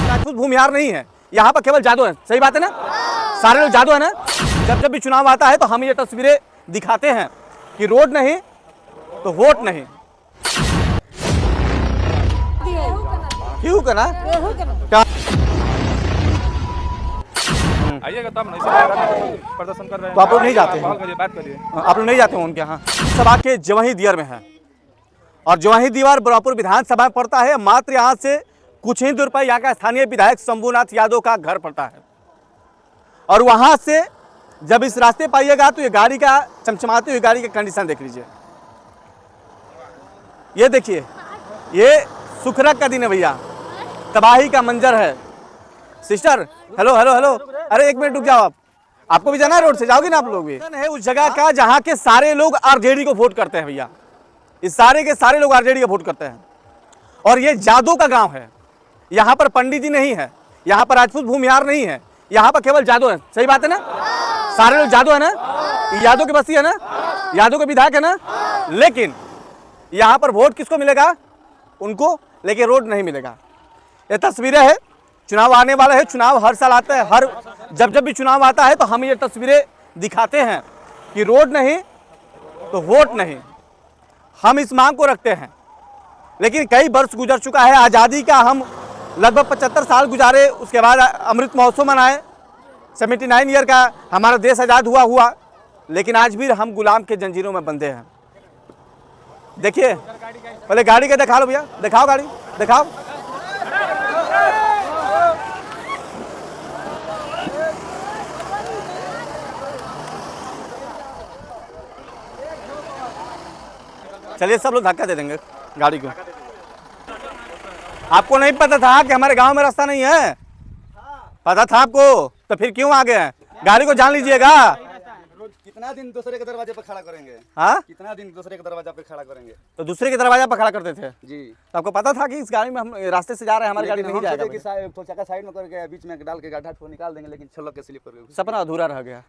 राजपूत भूमिहार नहीं है, यहाँ पर केवल जादू है। सही बात है ना, सारे लोग जादू है ना। जब भी चुनाव आता है तो हम ये तस्वीरें दिखाते हैं कि रोड नहीं तो वोट नहीं। क्यों करना आइएगा तब नहीं प्रदर्शन कर रहे हैं तो आप लोग नहीं जाते हैं, बात करिए। आप लोग नहीं जाते हैं उनके यहाँ। सभा के जवाही दीवार में है और जवाही दीवार बरापुर विधानसभा में पड़ता है। मात्र यहाँ से कुछ ही दूर पर यहाँ का स्थानीय विधायक शंभूनाथ यादव का घर पड़ता है और वहाँ से जब इस रास्ते पर आइएगा तो ये गाड़ी का चमचमाती हुई गाड़ी का कंडीशन देख लीजिए। ये देखिए, ये सुखरक का दिन है भैया, तबाही का मंजर है। सिस्टर हेलो हेलो हेलो, अरे एक मिनट रुक जाओ, आपको भी जाना है, रोड से जाओगे ना आप लोग भी। है उस जगह का जहाँ के सारे लोग आरजेडी को वोट करते हैं भैया, इस सारे के सारे लोग आरजेडी को वोट करते हैं। और ये जादू का गांव है, यहाँ पर पंडित जी नहीं है, यहाँ पर राजपूत भूमिहार नहीं है, यहाँ पर केवल जादू है। सही बात है ना, सारे लोग जादू है ना, यादव की बस्ती है ना, यादव के विधायक है ना। लेकिन यहाँ पर वोट किसको मिलेगा? उनको, लेकिन रोड नहीं मिलेगा। ये तस्वीरें हैं, चुनाव आने वाला है, चुनाव हर साल आता है, हर जब भी चुनाव आता है तो हम ये तस्वीरें दिखाते हैं कि रोड नहीं तो वोट नहीं। हम इस मांग को रखते हैं, लेकिन कई वर्ष गुजर चुका है। आज़ादी का हम लगभग 75 साल गुजारे, उसके बाद अमृत महोत्सव मनाए, 79 ईयर का हमारा देश आज़ाद हुआ, लेकिन आज भी हम गुलाम के जंजीरों में बंधे हैं। देखिए, पहले गाड़ी का दिखा लो भैया, दिखाओ गाड़ी, दिखाओ। चलिए, सब लोग धक्का दे देंगे गाड़ी को। आपको नहीं पता था कि हमारे गांव में रास्ता नहीं है? पता था आपको, तो फिर क्यों आ गए? गाड़ी को जान लीजिएगा। कितना दिन दूसरे के दरवाजे पर खड़ा करेंगे? हाँ, कितना दिन दूसरे के दरवाजे पे खड़ा करेंगे? तो दूसरे के दरवाजा पर खड़ा करते थे जी। तो आपको पता था कि इस गाड़ी में हम रास्ते से जा रहे हैं, हमारी गाड़ी नहीं जाएगा? कि तो चक्का साइड में करके बीच में डाल के गड्ढा ठो निकाल देंगे, लेकिन छलक के स्लिप करके सपना अधूरा रह गया।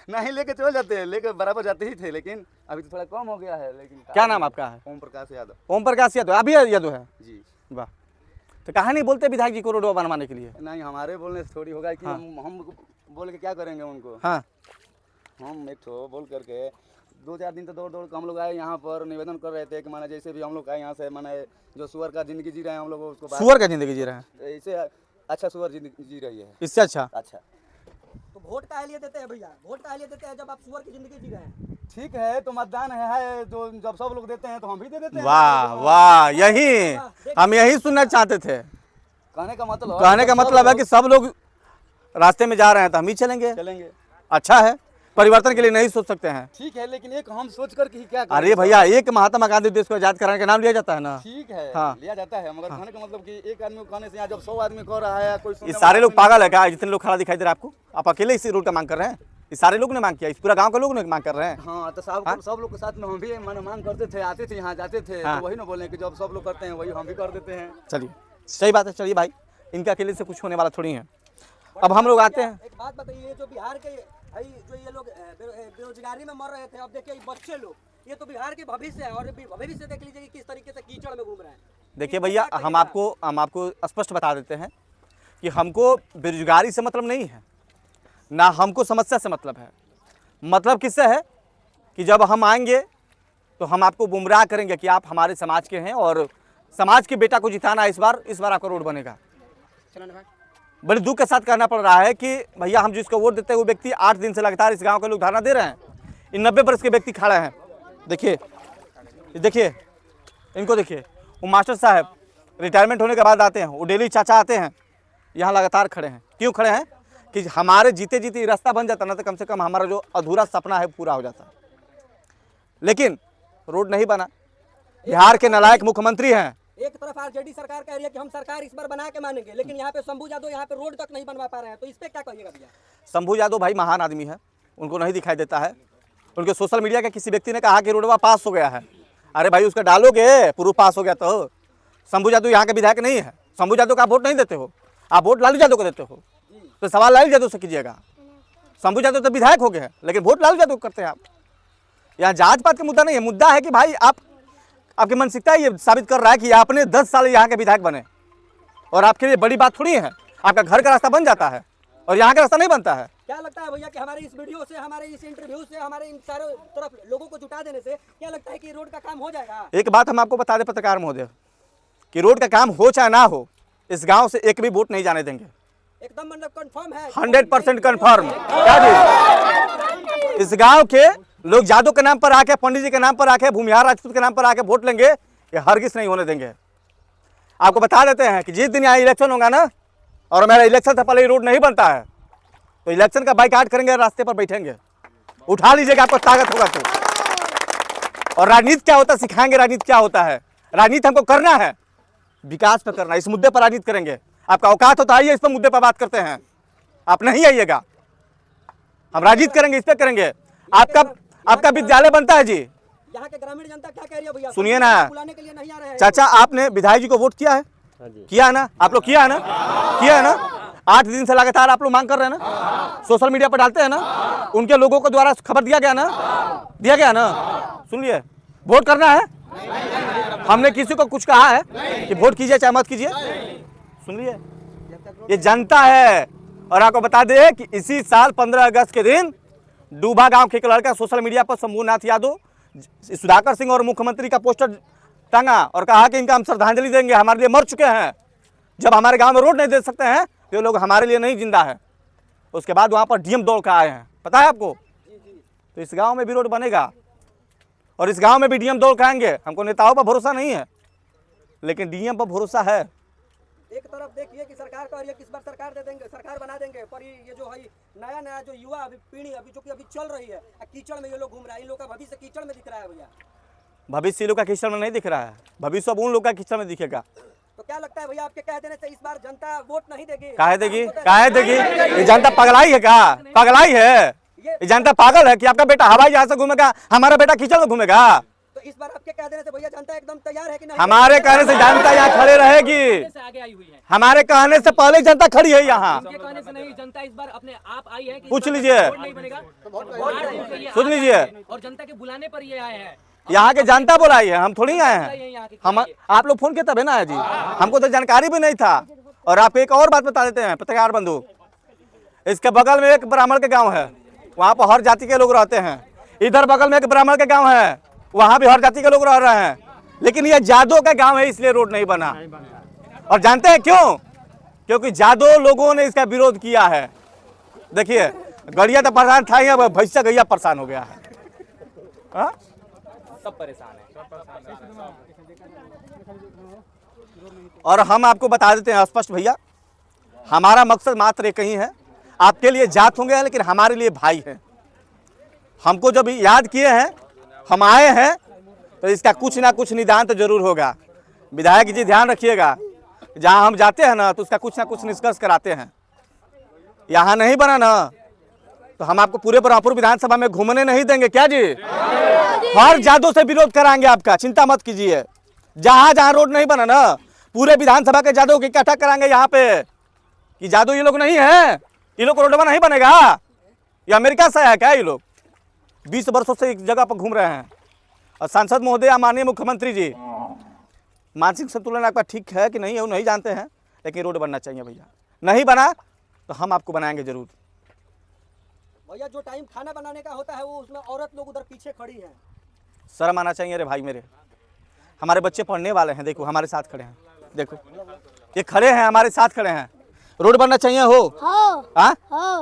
नहीं, लेके चल जाते हैं, लेके बराबर जाते ही थे, लेकिन अभी तो थोड़ा कम हो गया है। लेकिन क्या नाम आपका है? ओम प्रकाश यादव। ओम प्रकाश यादव, अभी यादव है जी। वाह, तो कहा नहीं बोलते विधायक जी को रोड बनवाने के लिए? नहीं, हमारे बोलने से थोड़ी होगा कि हाँ। हम बोल के क्या करेंगे उनको। हाँ, हम एक ठो बोल करके 2-4 दिन तो दौड़ के हम लोग आए यहाँ पर, निवेदन कर रहे थे कि माने जैसे भी हम लोग आए यहाँ से, माने जो सुअर का जिंदगी जी रहे हैं हम लोग, उसको सुअर का जिंदगी जी रहे हैं, इससे अच्छा सुअर जिंदगी जी रही है, इससे अच्छा। तो वोट काहे लिए देते हैं भैया? वोट काहे लिए देते हैं जब आप सुअर की जिंदगी जी रहे हैं? ठीक है, तो मतदान है जो जब सब लोग देते हैं तो हम भी दे देते हैं। वाह वाह, यही हम यही सुनना चाहते थे। कहने का मतलब है कि सब लोग रास्ते में जा रहे हैं तो हम ही चलेंगे। अच्छा है, परिवर्तन के लिए नहीं सोच सकते हैं? ठीक है, लेकिन एक हम सोच कर कि क्या अरे भैया, एक महात्मा गांधी देश को आजाद कराने का नाम लिया जाता है ना। ठीक है, हाँ। लिया जाता है, मगर कहने का मतलब कि एक आदमी कहने से यहाँ जब 100 आदमी कह रहा है, कोई ये सारे लोग पागल है क्या? जितने लोग खड़ा दिखाई दे रहा है आपको, आप अकेले इसी रोड का मांग कर रहे हैं? ये सारे लोग ने मांग किया, इस पूरा गांव के लोग ने मांग कर रहे हैं। हाँ, तो सब लोग के साथ में हम भी मांग करते थे, आते थे, यहाँ जाते थे। हाँ। तो वही ना बोले कि जब सब लोग करते हैं वही हम भी कर देते हैं। चलिए, सही बात है। चलिए भाई, इनके अकेले से कुछ होने वाला थोड़ी है। अब हम लोग आते हैं। एक बात बताइए, जो बिहार के जो ये लोग बेरोजगारी में मर रहे थे, अब देखिए बच्चे लोग, ये तो बिहार के भविष्य है, और भविष्य देख लीजिए कि किस तरीके से कीचड़ में घूम रहे हैं। देखिए भैया, हम आपको स्पष्ट बता देते हैं कि हमको बेरोजगारी से मतलब नहीं है, ना हमको समस्या से मतलब है। मतलब किससे है कि जब हम आएंगे तो हम आपको गुमराह करेंगे कि आप हमारे समाज के हैं और समाज के बेटा को जिताना, इस बार आपका रोड बनेगा। बड़े दुख के साथ कहना पड़ रहा है कि भैया, हम जिसको वोट देते हैं वो व्यक्ति 8 दिन से लगातार इस गांव के लोग धरना दे रहे हैं। इन 90 वर्ष के व्यक्ति खड़े हैं। देखिए, इनको देखिए, वो मास्टर साहब रिटायरमेंट होने के बाद आते हैं, वो डेली चाचा आते हैं, यहाँ लगातार खड़े हैं। क्यों खड़े हैं? कि हमारे जीते जीते रास्ता बन जाता ना, तो कम से कम हमारा जो अधूरा सपना है पूरा हो जाता। लेकिन रोड नहीं बना। बिहार के नालायक मुख्यमंत्री हैं। एक तरफ आरजेडी सरकार कह रही है कि हम सरकार इस बार बना के मानेंगे, लेकिन यहाँ पे शंभू यादव यहाँ पे रोड तक नहीं बनवा पा रहे हैं, तो इस पे क्या कहिएगा भैया? शंभू यादव भाई महान आदमी है, उनको नहीं दिखाई देता है। उनके सोशल मीडिया के किसी व्यक्ति ने कहा कि रोडवा पास हो गया है। अरे भाई, उसका डालोगे प्रूफ पास हो गया तो। शंभू यादव यहाँ के विधायक नहीं है। शंभू यादव का आप वोट नहीं देते हो, आप वोट लालू यादव को देते हो। तो सवाल लालू यादव से कीजिएगा। शंभू यादव तो विधायक हो गए हैं, लेकिन वोट लालू यादव को करते हैं आप। यहाँ जात पात का मुद्दा नहीं है, मुद्दा है कि भाई आप आपकी मानसिकता ये साबित कर रहा है कि आपने 10 साल यहाँ के विधायक बने और आपके लिए बड़ी बात थोड़ी है। आपका घर का रास्ता बन जाता है और यहाँ का रास्ता नहीं बनता है। क्या लगता है भैया कि हमारे इस वीडियो से, हमारे इस इंटरव्यू से, हमारे इन सारे तरफ लोगों को जुटा देने से क्या लगता है कि रोड का काम हो जाएगा? एक बात हम आपको बता दें पत्रकार महोदय कि रोड का काम हो चाहे ना हो, इस गांव से एक भी वोट नहीं जाने देंगे। एकदम मतलब कंफर्म है, 100% कंफर्म। क्या जी, इस गांव के लोग जादू के नाम पर आके, पंडित जी के नाम पर आके, भूमिहार राजपूत के नाम पर आके वोट लेंगे, ये हरगिज नहीं होने देंगे। आपको बता देते हैं कि जिस दिन यहाँ इलेक्शन होगा ना, और मेरा इलेक्शन से पहले रोड नहीं बनता है, तो इलेक्शन का बाइकाट करेंगे, रास्ते पर बैठेंगे। उठा लीजिएगा, आपको ताकत होगा तो। और राजनीति क्या होता है सिखाएंगे, राजनीति क्या होता है। राजनीति हमको करना है, विकास पर करना है, इस मुद्दे पर राजनीति करेंगे। आपका औकात होता है, इस पर मुद्दे पर बात करते हैं, आप नहीं आइएगा, हम राजनीति करेंगे, इस पर करेंगे। आपका विद्यालय बनता है जी, यहाँ के ग्रामीण जनता क्या कह रही है भैया? सुनिए ना बुलाने के लिए नहीं आ रहे हैं। चाचा, आपने विधायक जी को वोट किया है? किया है ना, आप लोग किया है ना, किया है ना। 8 दिन से लगातार आप लोग मांग कर रहे हैं ना, सोशल मीडिया पर डालते हैं ना, उनके लोगों को द्वारा खबर दिया गया ना, दिया गया ना। सुन लिए, वोट करना है, हमने किसी को कुछ कहा है कि वोट कीजिए चाहे मत कीजिए। सुन लिए, ये जनता है। और आपको बता दें कि इसी साल 15 अगस्त के दिन डूबा गांव के एक लड़का सोशल मीडिया पर शंभूनाथ यादव, सुधाकर सिंह और मुख्यमंत्री का पोस्टर टांगा और कहा कि इनका हम श्रद्धांजलि देंगे, हमारे लिए मर चुके हैं। जब हमारे गांव में रोड नहीं दे सकते हैं तो ये लोग हमारे लिए नहीं जिंदा है। उसके बाद वहां पर डीएम दौड़ कर आए हैं, पता है आपको। तो इस गांव में भी रोड बनेगा और इस गांव में भी डीएम दौड़ कर आएंगे। हमको नेताओं पर भरोसा नहीं है, लेकिन डीएम पर भरोसा है। एक तरफ देखिए कि सरकार का, और ये किस बार सरकार दे देंगे, सरकार बना देंगे, पर ये जो है नया जो युवा पीढ़ी अभी जो कि अभी चल रही है, कीचड़ में ये लोग घूम रहा है, इन लोग का भविष्य कीचड़ में दिख रहा है भैया। भविष्य लोग का कीचड़ में नहीं दिख रहा है, भविष्य अब उन लोग का कीचड़ में दिखेगा। तो क्या लगता है भैया, आपके कह देने से इस बार जनता वोट नहीं देगी? काहे देगी, काहे देगी? ये जनता पगलाई है क्या? पगलाई है ये जनता, पागल है कि आपका बेटा हवाई जहाज से घूमेगा, हमारा बेटा कीचड़ में घूमेगा। तो इस बार आपके कह देने से भैया जनता एकदम तैयार है कि नहीं? हमारे कहने से जनता यहाँ खड़े रहेगी, हमारे कहने से पहले जनता खड़ी है यहाँ। कहने से नहीं, जनता इस बार अपने आप आई है कि पूछ लीजिए, सुन लीजिए, और जनता के बुलाने पर ये आए हैं। यहाँ के जनता बुलाई है, हम थोड़ी आए हैं। हम आप लोग फोन किए तब है ना जी, हमको तो जानकारी भी नहीं था। और आपको एक और बात बता देते हैं पत्रकार बंधु, इसके बगल में एक ब्राह्मण के गांव है, वहाँ पर हर जाति के लोग रहते हैं। इधर बगल में एक ब्राह्मण के गांव है, वहाँ भी हर जाति के लोग रह रहे हैं। लेकिन ये जादव का गांव है, इसलिए रोड नहीं बना। और जानते हैं क्यों? क्योंकि जादव लोगों ने इसका विरोध किया है। देखिए, गड़िया तो परेशान था, यहाँ भैंसा गैया परेशान हो गया है। हा? सब परेशान है। और हम आपको बता देते हैं स्पष्ट भैया, हमारा मकसद मात्र एक ही है, आपके लिए जात होंगे लेकिन हमारे लिए भाई हैं। हमको जब याद किए हैं, हम आए हैं, तो इसका कुछ ना कुछ निदान तो जरूर होगा। विधायक जी ध्यान रखिएगा, जहां हम जाते हैं ना तो उसका कुछ ना कुछ निष्कर्ष कराते हैं। यहाँ नहीं बना ना तो हम आपको पूरे बरापुर विधानसभा में घूमने नहीं देंगे। क्या जी? हर जादू से विरोध कराएंगे आपका, चिंता मत कीजिए। जहां जहां रोड नहीं बना ना, पूरे विधानसभा के जादू को इकट्ठा कराएंगे यहाँ पे कि जादू ये लोग नहीं है, ये लोग रोड नहीं बनेगा। ये अमेरिका से है क्या? ये लोग 20 वर्षों से एक जगह पर घूम रहे हैं। और सांसद महोदय, माननीय मुख्यमंत्री जी, मानसिक संतुलन आपका ठीक है कि नहीं है वो नहीं जानते हैं, लेकिन रोड बनना चाहिए भैया। नहीं बना तो हम आपको बनाएंगे जरूर। भैया जो टाइम खाना बनाने का होता है वो उसमें औरत लोग उधर पीछे खड़ी है। शर्म आना चाहिए रे भाई मेरे, हमारे बच्चे पढ़ने वाले हैं, देखो हमारे साथ खड़े हैं, देखो ये खड़े हैं हमारे साथ खड़े हैं। रोड बनना चाहिए हो? हाँ,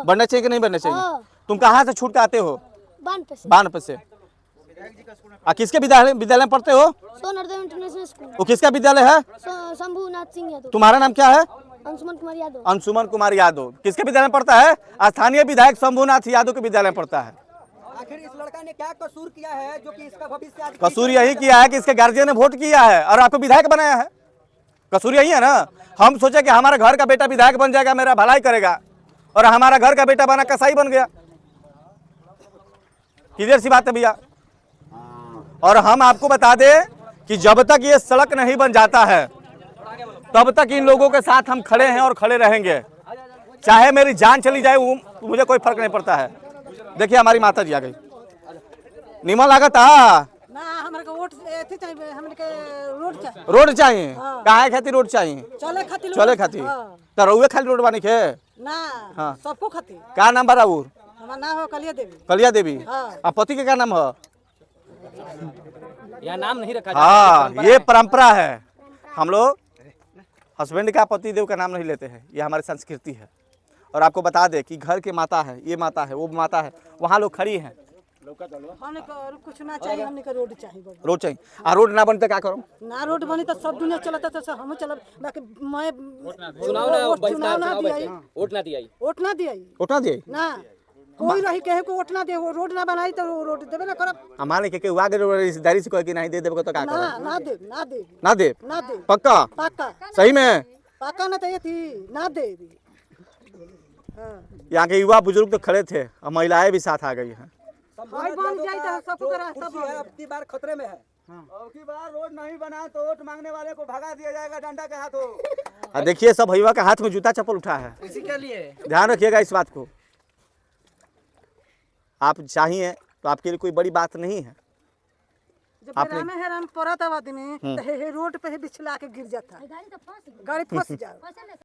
बनना चाहिए कि नहीं बनना चाहिए? तुम कहाँ से छूट के आते हो? बानप से। किसके विद्यालय में पढ़ते हो? सोनरदेव इंटरनेशनल स्कूल। वो किसका विद्यालय है? शंभूनाथ सिंह यादव। तुम्हारा नाम क्या है? अंशुमन कुमार यादव। अंशुमन कुमार यादव किसके विद्यालय में पढ़ता है? स्थानीय विधायक शंभूनाथ यादव के विद्यालय में पढ़ता है। आखिर इस लड़का ने क्या कसूर किया है जो कि इसका भविष्य आज कसूर यही किया है कि इसके गार्जियन ने वोट किया है और आपको विधायक बनाया है। कसूर यही है ना। हम सोचे कि हमारे घर का बेटा विधायक बन जाएगा, मेरा भलाई करेगा, और हमारा घर का बेटा बना कसाई बन गया। क्लियर सी बात है भैया। और हम आपको बता दें कि जब तक ये सड़क नहीं बन जाता है तब तक इन लोगों के साथ हम खड़े हैं और खड़े रहेंगे, चाहे मेरी जान चली जाए, वो मुझे कोई फर्क नहीं पड़ता है। देखिए हमारी माता जी आ गई, निमन लागत ना हमारे को वोट एथी चाहिए हमने के रोड चाहिए रोड चाहिए काहे खातिर रोड चाहिए चले खातिर चले खातिर तो रउए खाली रोड बनी के ना हाँ। सबको खातिर का नाम बा राउर हमारा नाम हो कलिया देवी कलिया देवी हाँ। आप पति के क्या नाम है यहाँ नाम नहीं रखा हाँ ये परंपरा है हम लोग हस्बैंड का पति देव का नाम नहीं लेते हैं ये हमारी संस्कृति है और आपको बता दे कि घर के माता है ये माता है वो माता है वहाँ लोग खड़ी हैं हमने को और कुछ ना चाहिए हमने को रोड चाहिए बाबू रोड चाहिए आ रोड ना बनते क्या करो ना रोड बनी तो सब दुनिया चलता तो हम चलब बाकी मैं चुनाव ना वोट बहिष्कार ना चुनाव दिया बहिष्कार वोट ना दिया वोट ना दिया उठा दिए ना कोई रही कहे को वोट ना दे वो रोड ना बनाई तो वो रोड देबे ना करब हमारे के आगे रिश्तेदारी से कहे कि नहीं दे देबो तो क्या ना करो ना दे ना दे ना दे ना दे पक्का पाका सही में पाका ना चाहिए थी ना दे हाँ यहाँ के युवा बुजुर्ग तो खड़े थे और महिलाएं भी साथ आ गई हैं भाई बन जाए तो सब जो करा कुर्सी है अब की बार खतरे में है अब की बार रोड नहीं बना तो वोट मांगने वाले को भगा दिया जाएगा डंडा के हाथों। और देखिए सब भैया के हाथ में जूता चप्पल उठा है इसी के लिए ध्यान रखिएगा इस बात को आप चाहिए तो आपके लिए कोई बड़ी बात नहीं है जब आपने- ग्राम है राम पड़ा था आदमी तो हे रोड पे बिछला के गिर जाता गाड़ी फंस जाओ